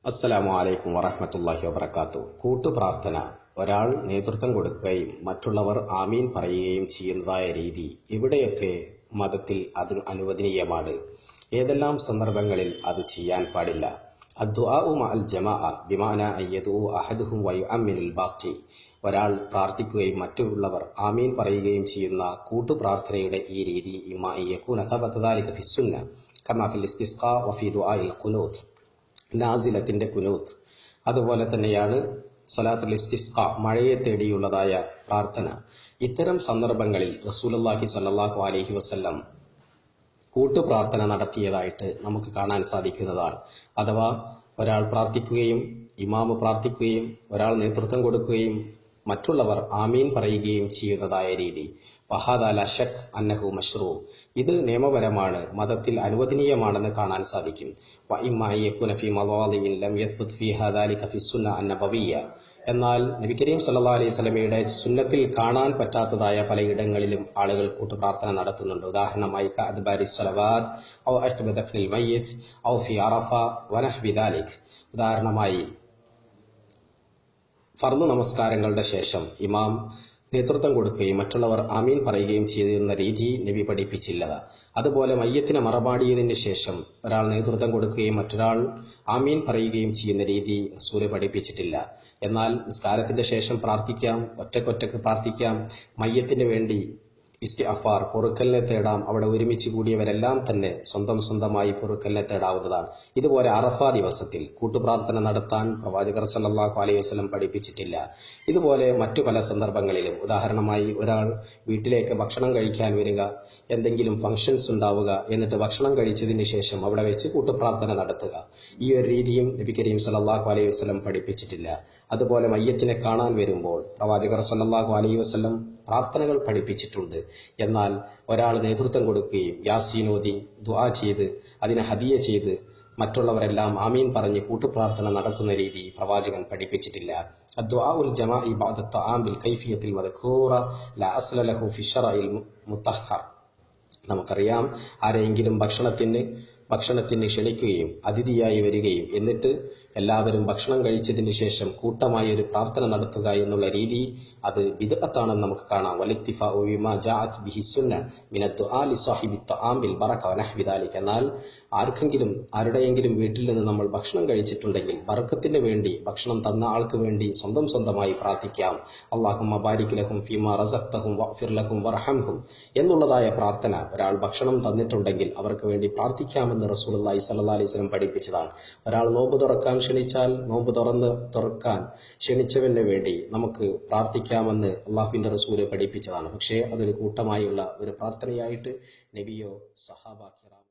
അസ്സലാമു അലൈക്കും വറഹ്മത്തുള്ളാഹി വബറകാതുഹു. കൂട്ടുപ്രാർത്ഥന ഒരാൾ നേതൃത്വം കൊടുക്കുകയും മറ്റുള്ളവർ ആമീൻ പറയുകയും ചെയ്യുന്നതായ രീതി ഇവിടെയൊക്കെ മതത്തിൽ അത് അനുവദനീയമാണ്. ഏതെല്ലാം സന്ദർഭങ്ങളിൽ അത് ചെയ്യാൻ പാടില്ല? അദ്ദുആഉ മഅൽ ജമാഅ ബിമഅന അയ്യദുഉ അഹദുഹും വയുഅമ്മിനുൽ ബാഖി. ഒരാൾ പ്രാർത്ഥിക്കുകയും മറ്റുള്ളവർ ആമീൻ പറയുകയും ചെയ്യുന്ന കൂട്ടുപ്രാർത്ഥനയുടെ ഈ രീതി ഇമ്മാ യകൂന തബത ദാലിക ഫിസ്സുന്ന കമാ ഫിൽ ഇസ്തിസ്ഖാ വഫി ദുആഇൽ ഖുനൂത്ത്. നാസിലത്തിന്റെ കുനൂത്ത്, അതുപോലെ തന്നെയാണ് സ്വലാത്തുൽ ഇസ്തിസ്ഖാ, മഴയെ തേടിയുള്ളതായ പ്രാർത്ഥന. ഇത്തരം സന്ദർഭങ്ങളിൽ റസൂലുള്ളാഹി സ്വല്ലല്ലാഹു അലൈഹി വസല്ലം കൂട്ടുപ്രാർത്ഥന നടത്തിയതായിട്ട് നമുക്ക് കാണാൻ സാധിക്കുന്നതാണ്. അഥവാ ഒരാൾ പ്രാർത്ഥിക്കുകയും ഇമാമ് പ്രാർത്ഥിക്കുകയും ഒരാൾ നേതൃത്വം കൊടുക്കുകയും മറ്റുള്ളവർ ആമീൻ പറയുകയും ചെയ്യുന്നതായ രീതി. വഹാദാ ലാ ശക്ക് അന്നഹു മശ്റൂ. ഇത് നിയമപരമാണ്, മതത്തിൽ അനുവദനീയമാണെന്ന് കാണാൻ സാധിക്കും. വഇമ്മാ യകൂന ഫീ മവാദിഇൻ ലം യസ്ബുത് ഫീഹാ ദാലിക ഫി സുന്ന അന്നബവിയ്യ. എന്നാൽ നബി കരീം സല്ലല്ലാഹു അലൈഹി വസല്ലമയുടെ സുന്നത്തിൽ കാണാൻ പറ്റാത്തതായ പലയിടങ്ങളിലും ആളുകൾ കൂട്ടുപ്രാർത്ഥന നടത്തുന്നുണ്ട്. ഉദാഹരണമായി കഅദ്ബാരി സ്വലവാത്ത് ഔ അഖ്ബ ദഫ്നിൽ മയ്യിത്ത് ഔ ഫി അറഫ വനഹ്വി ദാലിക്. ഉദാഹരണമായി ഫർദ് നമസ്കാരങ്ങളുടെ ശേഷം ഇമാം നേതൃത്വം കൊടുക്കുകയും മറ്റുള്ളവർ ആമീൻ പറയുകയും ചെയ്യുന്ന രീതി നബി പഠിപ്പിച്ചില്ല. അതുപോലെ മയ്യത്തിനെ മറമാടിയതിന് ശേഷം ഒരാൾ നേതൃത്വം കൊടുക്കുകയും മറ്റൊരാൾ ആമീൻ പറയുകയും ചെയ്യുന്ന രീതി റസൂല് പഠിപ്പിച്ചിട്ടില്ല. എന്നാൽ നിസ്കാരത്തിന്റെ ശേഷം പ്രാർത്ഥിക്കാം, ഒറ്റക്കൊറ്റക്ക് പ്രാർത്ഥിക്കാം, മയ്യത്തിന് വേണ്ടി ഇസ്തിഗ്ഫാർ, പൊറുക്കലിനെ തേടാം. അവിടെ ഒരുമിച്ച് കൂടിയവരെല്ലാം തന്നെ സ്വന്തമായി പൊറുക്കലിനെ തേടാവുന്നതാണ്. ഇതുപോലെ അറഫാ ദിവസത്തിൽ കൂട്ടുപ്രാർത്ഥന നടത്താൻ പ്രവാചകർ സല്ലല്ലാഹു അലൈഹി വസല്ലം പഠിപ്പിച്ചിട്ടില്ല. ഇതുപോലെ മറ്റു പല സന്ദർഭങ്ങളിലും, ഉദാഹരണമായി ഒരാൾ വീട്ടിലേക്ക് ഭക്ഷണം കഴിക്കാൻ വരിക, എന്തെങ്കിലും ഫംഗ്ഷൻസ് ഉണ്ടാവുക, എന്നിട്ട് ഭക്ഷണം കഴിച്ചതിന് ശേഷം അവിടെ വെച്ച് കൂട്ടുപ്രാർത്ഥന നടത്തുക, ഈ ഒരു രീതിയും നബി കരീം സല്ലല്ലാഹു അലൈഹി വസല്ലം പഠിപ്പിച്ചിട്ടില്ല. അതുപോലെ മയ്യത്തിനെ കാണാൻ വരുമ്പോൾ പ്രവാചകർ സല്ലല്ലാഹു അലൈഹി വസല്ലം പ്രാർത്ഥനകൾ പഠിപ്പിച്ചിട്ടുണ്ട്. എന്നാൽ ഒരാൾ നേതൃത്വം കൊടുക്കുകയും യാസീനോദി ദുആ ചെയ്ത് അതിനെ ഹദിയ ചെയ്ത് മറ്റുള്ളവരെല്ലാം ആമീൻ പറഞ്ഞ് കൂട്ടുപ്രാർത്ഥന നടത്തുന്ന രീതി പ്രവാചകൻ പഠിപ്പിച്ചിട്ടില്ല. അദ്ദുആഉൽ ജമാഇ ബഅദ തആം ബിൽ കൈഫിയത്തിൽ മദ്കൂറ ലാ അസ്ല ലഹു ഫി ശറഇൽ മുത്തഹർ. നമുക്കറിയാം, ആരെങ്കിലും ഭക്ഷണത്തിന് ക്ഷണിക്കുകയും അതിഥിയായി വരികയും എന്നിട്ട് എല്ലാവരും ഭക്ഷണം കഴിച്ചതിന് ശേഷം കൂട്ടമായി ഒരു പ്രാർത്ഥന നടത്തുക എന്നുള്ള രീതി അത് ബിദ്അത്താണെന്ന് നമുക്ക് കാണാം. വലിത്തിഫാഉ ബിമാ ജാഅത് ബിഹി സുന്ന മിന ദുആ ലിസ്വാഹിബി തആം ബിൽ ബറക വനഹ്വി ദാലിക. എന്നാൽ ആരുടെയെങ്കിലും വീട്ടിൽ നിന്ന് നമ്മൾ ഭക്ഷണം കഴിച്ചിട്ടുണ്ടെങ്കിൽ ബർക്കത്തിന് വേണ്ടി ഭക്ഷണം തന്ന ആൾക്ക് വേണ്ടി സ്വന്തമായി പ്രാർത്ഥിക്കാം. അല്ലാഹുമ്മ ബാരിക് ലഹും ഫീമാ റസഖ്തഹും വഗ്ഫിർ ലഹും വർഹംഹും എന്നുള്ളതായ പ്രാർത്ഥന ഒരാൾ ഭക്ഷണം തന്നിട്ടുണ്ടെങ്കിൽ അവർക്ക് വേണ്ടി പ്രാർത്ഥിക്കാമെന്ന് റസൂലുള്ളാഹി സ്വല്ലല്ലാഹു അലൈഹി വസല്ലം പഠിപ്പിച്ചതാണ്. ഒരാൾ നോമ്പ് തുറക്കാൻ ക്ഷണിച്ചാൽ നോമ്പ് തുറക്കാൻ ക്ഷണിച്ചവന് വേണ്ടി നമുക്ക് പ്രാർത്ഥിക്കാമെന്ന് അള്ളാഹുവിന്റെ റസൂല് പഠിപ്പിച്ചതാണ്. പക്ഷേ അതൊരു കൂട്ടമായുള്ള ഒരു പ്രാർത്ഥനയായിട്ട് നബിയോ സഹാബാ കിറാം